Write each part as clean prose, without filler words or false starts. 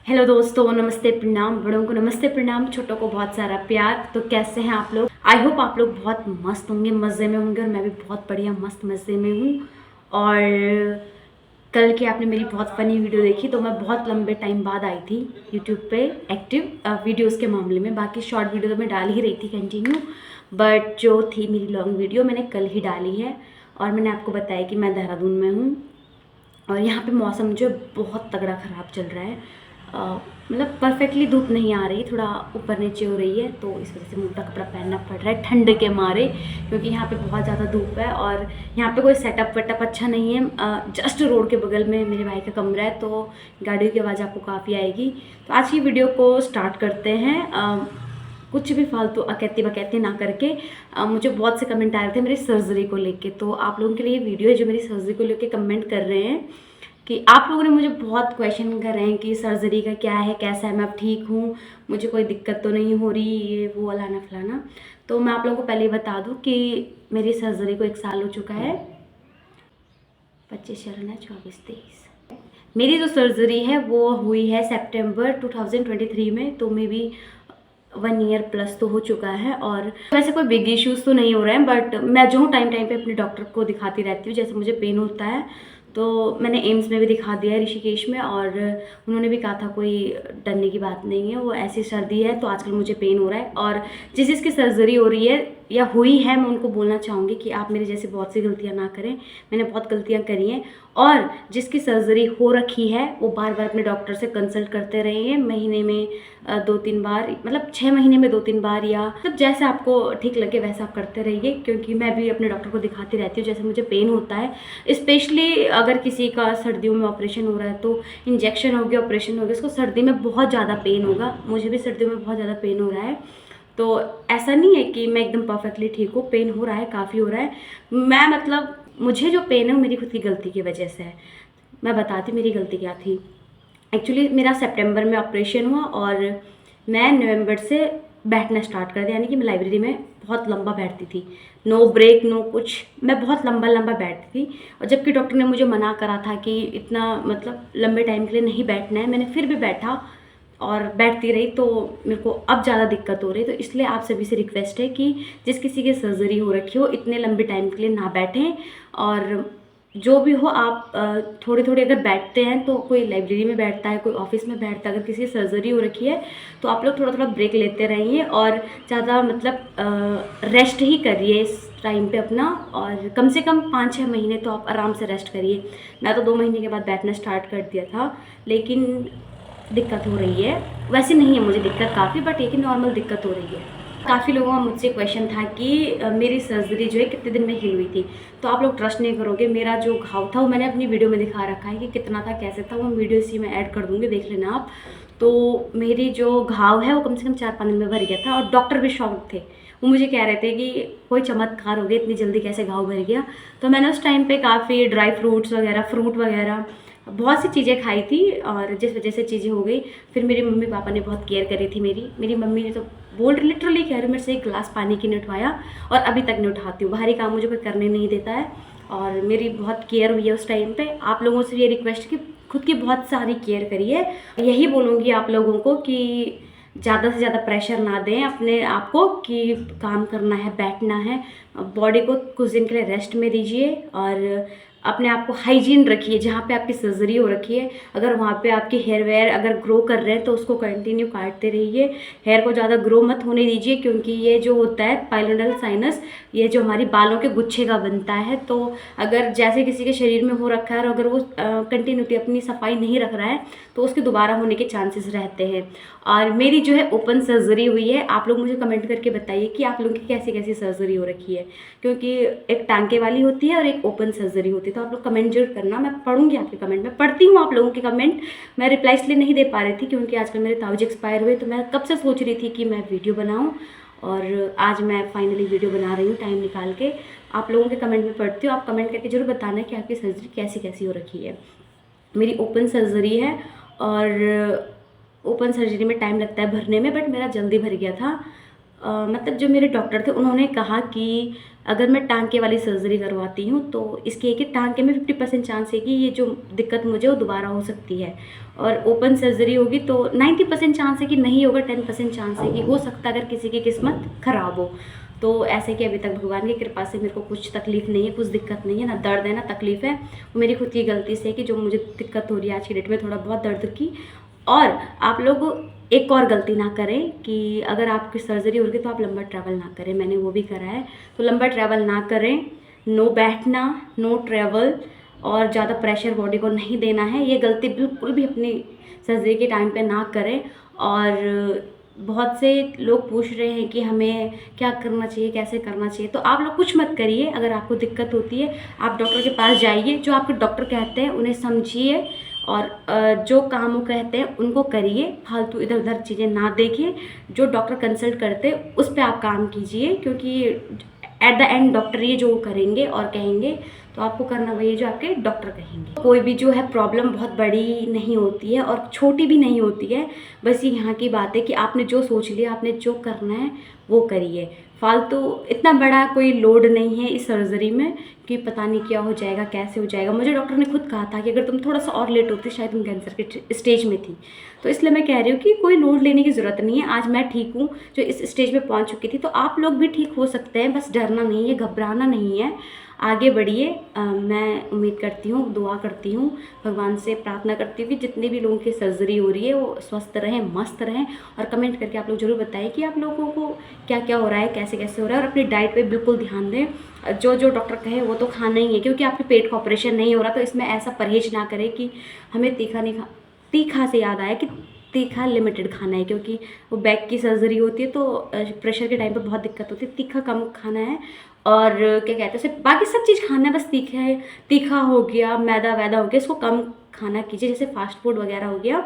Hello दोस्तों, नमस्ते प्रणाम। बड़ों को नमस्ते प्रणाम, छोटों को बहुत सारा प्यार। तो कैसे हैं आप लोग? आई होप आप लोग बहुत मस्त होंगे, मज़े में होंगे, और मैं भी बहुत बढ़िया मस्त मज़े में हूँ। और कल की आपने मेरी बहुत फ़नी वीडियो देखी, तो मैं बहुत लंबे टाइम बाद आई थी यूट्यूब पे एक्टिव वीडियोस के मामले में। बाकी शॉर्ट वीडियो तो मैं डाल ही रही थी कंटिन्यू, बट जो थी मेरी लॉन्ग वीडियो मैंने कल ही डाली है। और मैंने आपको बताया कि मैं देहरादून में हूँ और यहाँ पे मौसम जो है बहुत तगड़ा ख़राब चल रहा है। मतलब परफेक्टली धूप नहीं आ रही, थोड़ा ऊपर नीचे हो रही है, तो इस वजह से मोटा कपड़ा पहनना पड़ रहा है ठंड के मारे, क्योंकि यहाँ पे बहुत ज़्यादा धूप है। और यहाँ पे कोई सेटअप वेटअप अच्छा नहीं है। जस्ट रोड के बगल में मेरे भाई का कमरा है, तो गाड़ियों की आवाज़ आपको काफ़ी आएगी। तो आज की वीडियो को स्टार्ट करते हैं। कुछ भी फालतू अकैती बकैती ना करके। मुझे बहुत से कमेंट आ रहे थे मेरी सर्जरी को लेके, तो आप लोगों के लिए वीडियो है जो मेरी सर्जरी को लेके कमेंट कर रहे हैं कि आप लोगों ने मुझे बहुत क्वेश्चन कर रहे हैं कि सर्जरी का क्या है, कैसा है, मैं अब ठीक हूँ, मुझे कोई दिक्कत तो नहीं हो रही, ये वो अलाना फलाना। तो मैं आप लोगों को पहले ही बता दूँ कि मेरी सर्जरी को 1 साल हो चुका है। 25 चल रहा है, 24 23। मेरी जो सर्जरी है वो हुई है सितंबर 2023 में, तो मे बी 1 ईयर प्लस तो हो चुका है। और वैसे कोई बिग इश्यूज़ तो नहीं हो रहे हैं, बट मैं जो हूँ टाइम टाइम पे अपने डॉक्टर को दिखाती रहती हूँ। जैसे मुझे पेन होता है तो मैंने एम्स में भी दिखा दिया है, ऋषिकेश में, और उन्होंने भी कहा था कोई डरने की बात नहीं है, वो ऐसी सर्दी है। तो आजकल मुझे पेन हो रहा है, और जिस जिसकी सर्जरी हो रही है या हुई है, मैं उनको बोलना चाहूँगी कि आप मेरे जैसे बहुत सी गलतियाँ ना करें। मैंने बहुत गलतियाँ करी हैं। और जिसकी सर्जरी हो रखी है वो बार बार अपने डॉक्टर से कंसल्ट करते रहिए, महीने में 2-3 बार, मतलब 6 महीने में 2-3 बार, या मतलब जैसे आपको ठीक लगे वैसा आप करते रहिए। क्योंकि मैं भी अपने डॉक्टर को दिखाती रहती हूँ जैसे मुझे पेन होता है। स्पेशली अगर किसी का सर्दियों में ऑपरेशन हो रहा है, तो इंजेक्शन हो गया, ऑपरेशन हो गया, उसको सर्दी में बहुत ज़्यादा पेन होगा। मुझे भी सर्दियों में बहुत ज़्यादा पेन हो रहा है। तो ऐसा नहीं है कि मैं एकदम परफेक्टली ठीक हूँ, पेन हो रहा है, काफ़ी हो रहा है। मैं मतलब मुझे जो पेन है वो मेरी खुद की गलती की वजह से है। मैं बताती मेरी गलती क्या थी। एक्चुअली मेरा सितंबर में ऑपरेशन हुआ और मैं नवंबर से बैठना स्टार्ट कर दिया, यानी कि मैं लाइब्रेरी में बहुत लंबा बैठती थी, नो ब्रेक नो कुछ, मैं बहुत लंबा लंबा बैठती थी। और जबकि डॉक्टर ने मुझे मना करा था कि इतना मतलब लंबे टाइम के लिए नहीं बैठना है, मैंने फिर भी बैठा और बैठती रही। तो मेरे को अब ज़्यादा दिक्कत हो रही है। तो इसलिए आप सभी से रिक्वेस्ट है कि जिस किसी की सर्जरी हो रखी हो इतने लंबे टाइम के लिए ना बैठें। और जो भी हो आप थोड़ी थोड़ी अगर बैठते हैं, तो कोई लाइब्रेरी में बैठता है, कोई ऑफिस में बैठता है, अगर किसी की सर्जरी हो रखी है तो आप लोग थोड़ा थोड़ा ब्रेक लेते रहिए, और ज़्यादा मतलब रेस्ट ही करिए इस टाइम पे अपना। और कम से कम 5-6 महीने तो आप आराम से रेस्ट करिए। मैं तो 2 महीने के बाद बैठना स्टार्ट कर दिया था, लेकिन दिक्कत हो रही है। वैसे नहीं है मुझे दिक्कत काफ़ी, बट एक ही नॉर्मल दिक्कत हो रही है। काफ़ी लोगों का मुझसे क्वेश्चन था कि मेरी सर्जरी जो है कितने दिन में हील हुई थी। तो आप लोग ट्रस्ट नहीं करोगे, मेरा जो घाव था वो मैंने अपनी वीडियो में दिखा रखा है कि कितना था, कैसे था। वो वीडियो इसी में ऐड कर दूँगी, देख लेना आप। तो मेरी जो घाव है वो कम से कम 4-5 दिन में भर गया था, और डॉक्टर भी शॉक्ड थे। वो मुझे कह रहे थे कि कोई चमत्कार हो गया, इतनी जल्दी कैसे घाव भर गया। तो मैंने उस टाइम पे काफ़ी ड्राई फ्रूट्स वगैरह, फ्रूट वगैरह, बहुत सी चीज़ें खाई थी, और जिस वजह से चीज़ें हो गई। फिर मेरे मम्मी पापा ने बहुत केयर करी थी मेरी मम्मी ने तो लिटरली कह रही मेरे से 1 गिलास पानी की नहीं उठवाया, और अभी तक नहीं उठाती हूँ। बाहरी काम मुझे कोई करने नहीं देता है, और मेरी बहुत केयर हुई है उस टाइम पे। आप लोगों से ये रिक्वेस्ट कि खुद की बहुत सारी केयर करिए। यही बोलूँगी आप लोगों को कि ज़्यादा से ज़्यादा प्रेशर ना दें अपने आप को कि काम करना है, बैठना है। बॉडी को कुछ दिन के लिए रेस्ट में दीजिए, और अपने आप को हाइजीन रखिए। जहाँ पे आपकी सर्जरी हो रखी है, अगर वहाँ पे आपके हेयर वेयर अगर ग्रो कर रहे हैं तो उसको कंटिन्यू काटते रहिए। हेयर को ज़्यादा ग्रो मत होने दीजिए, क्योंकि ये जो होता है पाइलोडल साइनस, ये जो हमारी बालों के गुच्छे का बनता है। तो अगर जैसे किसी के शरीर में हो रखा है, और अगर वो कंटिन्यूटी अपनी सफाई नहीं रख रहा है, तो उसके दोबारा होने के चांसेस रहते हैं। और मेरी जो है ओपन सर्जरी हुई है। आप लोग मुझे कमेंट करके बताइए कि आप लोगों की कैसी कैसी सर्जरी हो रखी है, क्योंकि एक टांके वाली होती है और एक ओपन सर्जरी होती है। तो आप लोग कमेंट जरूर करना, मैं पढ़ूंगी आपके कमेंट, मैं पढ़ती हूँ आप लोगों के कमेंट। मैं रिप्लाई इसलिए नहीं दे पा रही थी क्योंकि आजकल मेरे ताऊजी एक्सपायर हुए, तो मैं कब से सोच रही थी कि मैं वीडियो बनाऊँ, और आज मैं फाइनली वीडियो बना रही हूँ टाइम निकाल के। आप लोगों के कमेंट में पढ़ती हूँ, आप कमेंट करके जरूर बताना कि आपकी सर्जरी कैसी कैसी हो रखी है। मेरी ओपन सर्जरी है, और ओपन सर्जरी में टाइम लगता है भरने में, बट मेरा जल्दी भर गया था। मतलब जो मेरे डॉक्टर थे उन्होंने कहा कि अगर मैं टांके वाली सर्जरी करवाती हूँ तो इसकी है कि टांके में 50% चांस है कि ये जो दिक्कत मुझे वो दोबारा हो सकती है, और ओपन सर्जरी होगी तो 90% चांस है कि नहीं होगा, 10% चांस है कि हो सकता है अगर किसी की किस्मत ख़राब हो। तो ऐसे कि अभी तक भगवान की कृपा से मेरे को कुछ तकलीफ़ नहीं है, कुछ दिक्कत नहीं है, ना दर्द है ना तकलीफ़ है। वो मेरी खुद की गलती से है कि जो मुझे दिक्कत हो रही है आज की डेट में थोड़ा बहुत दर्द की। और आप लोग एक और गलती ना करें कि अगर आपकी सर्जरी हो रही है तो आप लंबा ट्रैवल ना करें, मैंने वो भी करा है। तो लंबा ट्रैवल ना करें, नो बैठना, नो ट्रैवल, और ज़्यादा प्रेशर बॉडी को नहीं देना है। ये गलती बिल्कुल भी अपनी सर्जरी के टाइम पे ना करें। और बहुत से लोग पूछ रहे हैं कि हमें क्या करना चाहिए, कैसे करना चाहिए, तो आप लोग कुछ मत करिए। अगर आपको दिक्कत होती है आप डॉक्टर के पास जाइए, जो आपके डॉक्टर कहते हैं उन्हें समझिए, और जो काम वो कहते हैं उनको करिए, फालतू इधर उधर चीज़ें ना देखिए। जो डॉक्टर कंसल्ट करते हैं उस पर आप काम कीजिए, क्योंकि एट द एंड डॉक्टर ये जो करेंगे और कहेंगे तो आपको करना वही है जो आपके डॉक्टर कहेंगे। कोई भी जो है प्रॉब्लम बहुत बड़ी नहीं होती है और छोटी भी नहीं होती है। बस ये यहाँ की बात है कि आपने जो सोच लिया, आपने जो करना है वो करिए। फालतू इतना बड़ा कोई लोड नहीं है इस सर्जरी में कि पता नहीं क्या हो जाएगा, कैसे हो जाएगा। मुझे डॉक्टर ने खुद कहा था कि अगर तुम थोड़ा सा और लेट होती शायद तुम कैंसर के स्टेज में थी। तो इसलिए मैं कह रही हूँ कि कोई लोड लेने की ज़रूरत नहीं है। आज मैं ठीक हूँ जो इस स्टेज में पहुँच चुकी थी, तो आप लोग भी ठीक हो सकते हैं। बस डरना नहीं है, घबराना नहीं है, आगे बढ़िए। मैं उम्मीद करती हूँ, दुआ करती हूँ, भगवान से प्रार्थना करती हूँ कि जितने भी लोगों की सर्जरी हो रही है वो स्वस्थ रहें, मस्त रहें। और कमेंट करके आप लोग ज़रूर बताएं कि आप लोगों को क्या क्या हो रहा है, कैसे कैसे हो रहा है। और अपनी डाइट पे बिल्कुल ध्यान दें, जो जो डॉक्टर कहे वो तो खाना ही है, क्योंकि आपके पेट का ऑपरेशन नहीं हो रहा। तो इसमें ऐसा परहेज ना करें कि हमें तीखा नहीं तीखा से याद आया कि तीखा लिमिटेड खाना है, क्योंकि वो बैक की सर्जरी होती है तो प्रेशर के टाइम पे बहुत दिक्कत होती है। तीखा कम खाना है, और क्या कहते हैं सिर्फ बाकी सब चीज़ खाना है, बस तीखा है, तीखा हो गया, मैदा वैदा हो गया, इसको कम खाना कीजिए, जैसे फास्ट फूड वगैरह हो गया।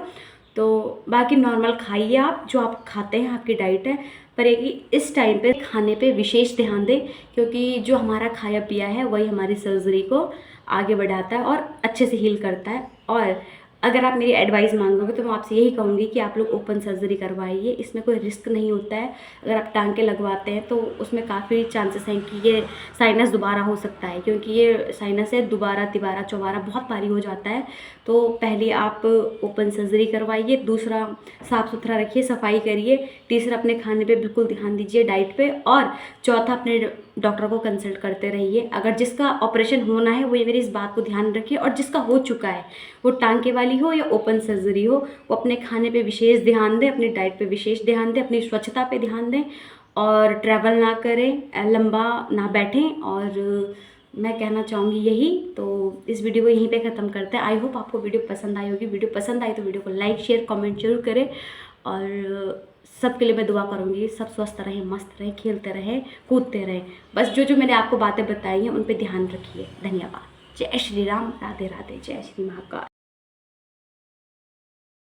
तो बाकी नॉर्मल खाइए आप, जो आप खाते हैं आपकी डाइट है। पर एक ही इस टाइम पे खाने पे विशेष ध्यान दें, क्योंकि जो हमारा खाया पिया है वही हमारी सर्जरी को आगे बढ़ाता है और अच्छे से हील करता है। और अगर आप मेरी एडवाइस मांगोगे तो मैं आपसे यही कहूँगी कि आप लोग ओपन सर्जरी करवाइए, इसमें कोई रिस्क नहीं होता है। अगर आप टांके लगवाते हैं तो उसमें काफ़ी चांसेस हैं कि ये साइनस दोबारा हो सकता है, क्योंकि ये साइनस है दोबारा तिबारा चौबारा बहुत भारी हो जाता है। तो पहले आप ओपन सर्जरी करवाइए, दूसरा साफ़ सुथरा रखिए, सफाई करिए, तीसरा अपने खाने पे बिल्कुल ध्यान दीजिए, डाइट पे, और चौथा अपने डॉक्टर को कंसल्ट करते रहिए। अगर जिसका ऑपरेशन होना है वो ये मेरी इस बात को ध्यान रखिए, और जिसका हो चुका है वो टांके वाली हो या ओपन सर्जरी हो, वो अपने खाने पे विशेष ध्यान दें, अपनी डाइट पे विशेष ध्यान दें, अपनी स्वच्छता पे ध्यान दें, और ट्रैवल ना करें, लंबा ना बैठें। और मैं कहना चाहूँगी यही। तो इस वीडियो को यहीं पे ख़त्म करते हैं। आई होप आपको वीडियो पसंद आई होगी। वीडियो पसंद आई तो वीडियो को लाइक शेयर कमेंट जरूर करें, और सबके लिए मैं दुआ करूँगी, सब स्वस्थ रहें, मस्त रहें, खेलते रहें, कूदते रहें। बस जो जो मैंने आपको बातें बताई हैं उन पर ध्यान रखिए। धन्यवाद। जय श्री राम, राधे राधे, जय श्री महाकाल।